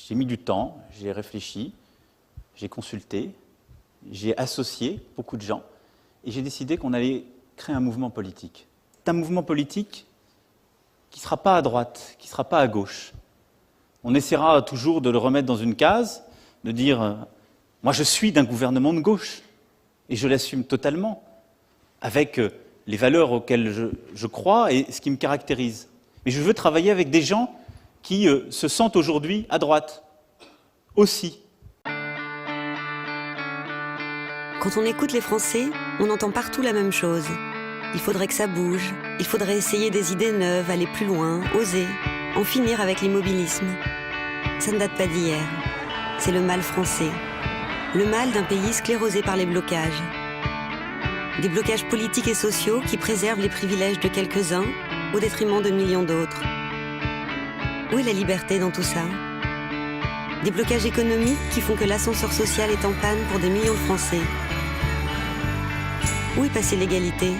J'ai mis du temps, j'ai réfléchi, j'ai consulté, j'ai associé beaucoup de gens et j'ai décidé qu'on allait créer un mouvement politique. C'est un mouvement politique qui ne sera pas à droite, qui ne sera pas à gauche. On essaiera toujours de le remettre dans une case, de dire « moi je suis d'un gouvernement de gauche » et je l'assume totalement, avec les valeurs auxquelles je crois et ce qui me caractérise. Mais je veux travailler avec des gens qui se sentent aujourd'hui à droite, aussi. Quand on écoute les Français, on entend partout la même chose. Il faudrait que ça bouge, il faudrait essayer des idées neuves, aller plus loin, oser, en finir avec l'immobilisme. Ça ne date pas d'hier. C'est le mal français. Le mal d'un pays sclérosé par les blocages. Des blocages politiques et sociaux qui préservent les privilèges de quelques-uns au détriment de millions d'autres. Où est la liberté dans tout ça ? Des blocages économiques qui font que l'ascenseur social est en panne pour des millions de Français. Où est passée l'égalité ?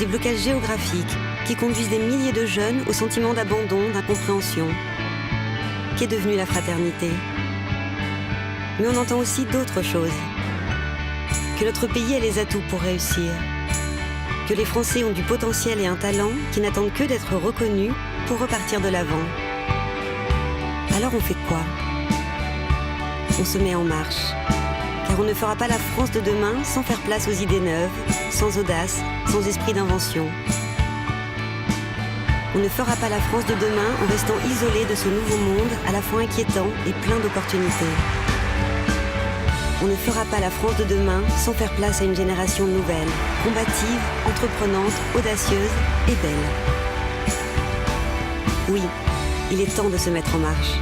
Des blocages géographiques qui conduisent des milliers de jeunes au sentiment d'abandon, d'incompréhension. Qu'est devenue la fraternité ? Mais on entend aussi d'autres choses. Que notre pays a les atouts pour réussir. Que les Français ont du potentiel et un talent qui n'attendent que d'être reconnus pour repartir de l'avant. Alors on fait quoi ? On se met en marche. Car on ne fera pas la France de demain sans faire place aux idées neuves, sans audace, sans esprit d'invention. On ne fera pas la France de demain en restant isolé de ce nouveau monde à la fois inquiétant et plein d'opportunités. On ne fera pas la France de demain sans faire place à une génération nouvelle, combative, entreprenante, audacieuse et belle. Oui, il est temps de se mettre en marche.